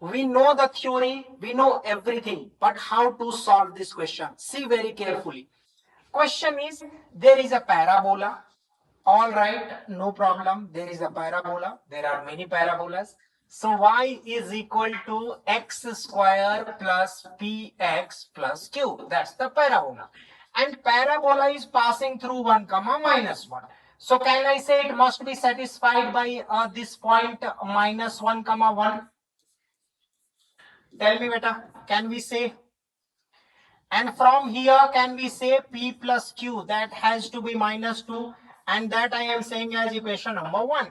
We know the theory, we know everything, but how to solve this question? See very carefully. Question is, there is a parabola. All right, no problem. There is a parabola. There are many parabolas. So y is equal to x square plus px plus q. That's the parabola. And parabola is passing through 1 comma minus 1. So can I say it must be satisfied by this point minus 1 comma 1? Tell me beta, can we say? And from here, can we say p plus q? That has to be minus 2. And that I am saying as equation number 1.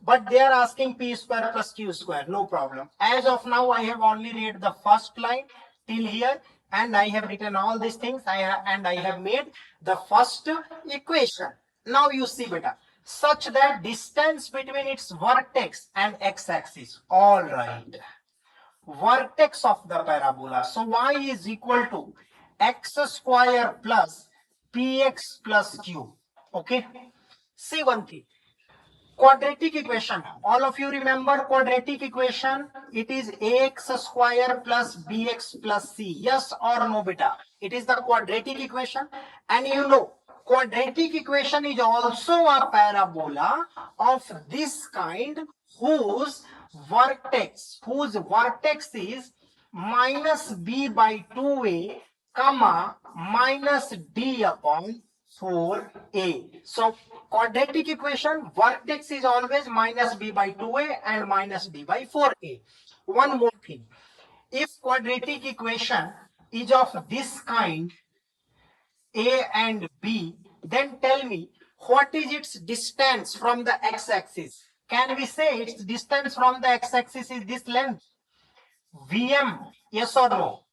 But they are asking p square plus q square. No problem. As of now, I have only read the first line till here. And I have written all these things. And I have made the first equation. Now you see beta. Such that distance between its vertex and x-axis. All right. Vertex of the parabola. So y is equal to x square plus px plus q. Okay. See one thing. Quadratic equation. All of you remember quadratic equation? It is ax square plus bx plus c. Yes or no, beta? It is the quadratic equation. And you know, quadratic equation is also a parabola of this kind whose vertex is minus b by 2a comma minus d upon 4a. So quadratic equation, vertex is always minus b by 2a and minus d by 4a. One more thing. If quadratic equation is of this kind, a and b, then tell me what is its distance from the x-axis? Can we say its distance from the x-axis is this length? Vm, yes or no?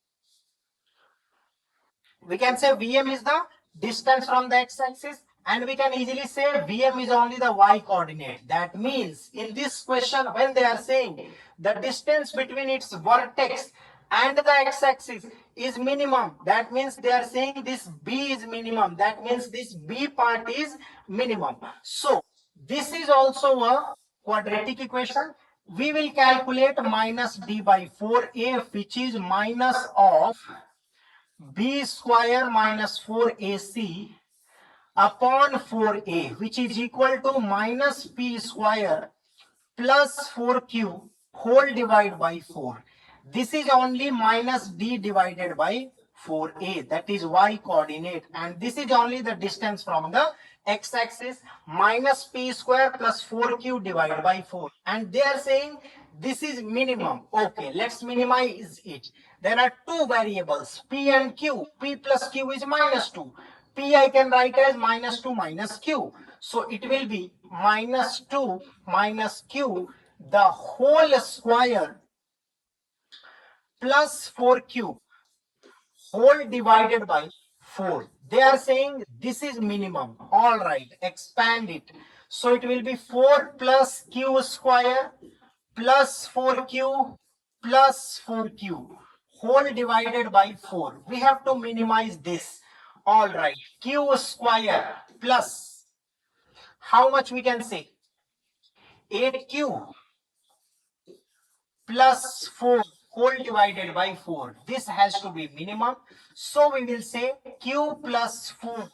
We can say Vm is the distance from the x-axis, and we can easily say Vm is only the y coordinate. That means in this question, when they are saying the distance between its vertex and the x-axis is minimum, that means they are saying this b is minimum. That means this b part is minimum. So this is also a quadratic equation. We will calculate minus d by 4a, which is minus of b square minus 4ac upon 4a, which is equal to minus p square plus 4q whole divided by 4. This is only minus d divided by 4a, that is y coordinate, and this is only the distance from the x-axis, minus p square plus 4q divided by 4, and they are saying this is minimum. Okay, let's minimize it. There are two variables, p and q. P plus q is minus 2. P I can write as minus 2 minus q. So it will be minus 2 minus q the whole square plus 4q whole divided by 4. They are saying this is minimum. All right, expand it. So it will be 4 plus q square plus 4q plus 4q whole divided by 4. We have to minimize this. All right, q square plus, how much we can say? 8q plus 4 whole divided by 4. This has to be minimum. So we will say q plus 4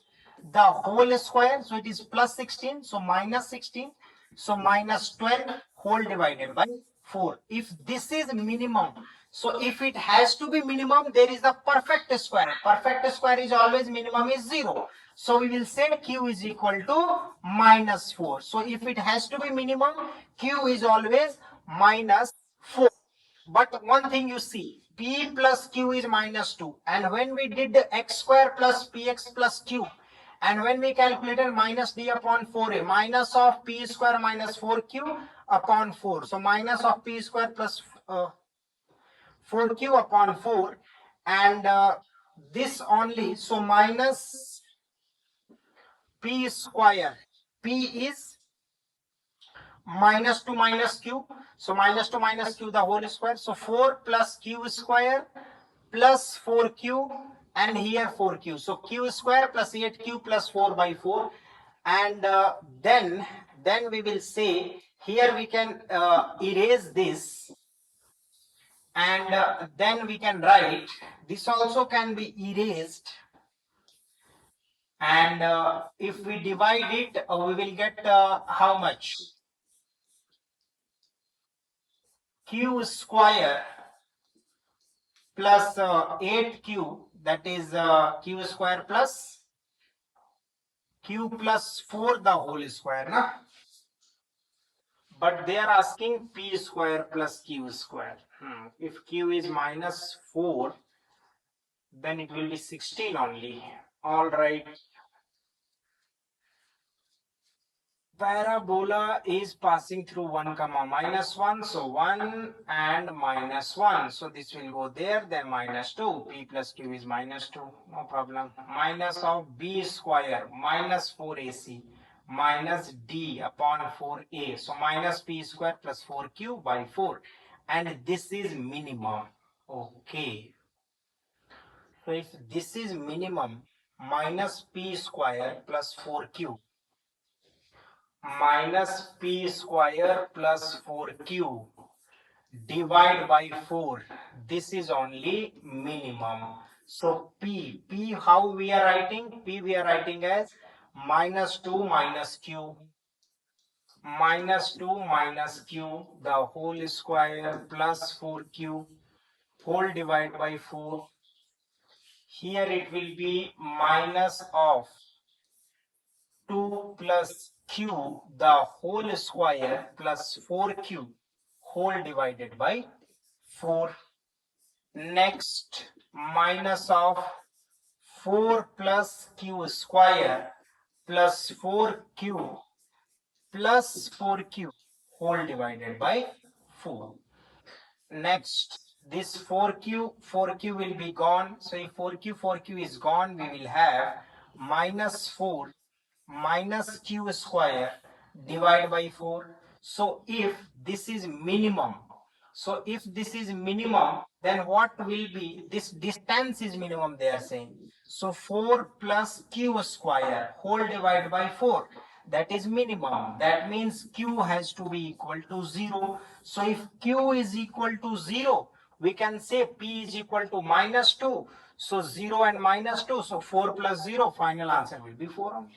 the whole square. So it is plus 16. So minus 16. So minus 12 whole divided by 4. If this is minimum, so if it has to be minimum, there is the perfect square. Perfect square is always minimum is 0. So we will say q is equal to minus 4. So if it has to be minimum, q is always minus 4. But one thing you see, p plus q is minus 2. And when we did the x square plus px plus q, and when we calculated minus d upon 4a, minus of p square minus 4q upon 4. So minus of p square plus 4q upon 4. And this only, so minus p square. P is minus 2 minus q. So minus 2 minus q the whole square. So 4 plus q square plus 4q and here 4q. So q square plus 8q plus 4 by 4. And then we will say here we can erase this. and then we can write this also can be erased, and if we divide it we will get how much? Q square plus 8q, that is q square plus q plus 4 the whole square, na? But they are asking p square plus q square. If q is minus 4, then it will be 16 only. All right. Parabola is passing through 1 comma minus 1, so 1 and minus 1, so this will go there, then minus 2, p plus q is minus 2, no problem. Minus of b square minus 4ac minus d upon 4a, so minus p square plus 4q by 4, and this is minimum. Okay, so if this is minimum, minus p square plus 4q minus p square plus 4q divide by 4, this is only minimum. So p how we are writing? P we are writing as minus 2 minus q, minus 2 minus q the whole square plus 4q whole divided by 4. Here it will be minus of 2 plus q the whole square plus 4q whole divided by 4. Next, minus of 4 plus q square plus 4q plus 4q whole divided by 4. Next, this 4q will be gone. So if 4q is gone, we will have minus 4 minus q square divided by 4. So if this is minimum, then what will be? This distance is minimum, they are saying. So 4 plus q square whole divided by 4, that is minimum. That means q has to be equal to 0. So if q is equal to 0, we can say p is equal to minus 2. So 0 and minus 2. So 4 plus 0, final answer will be 4 only.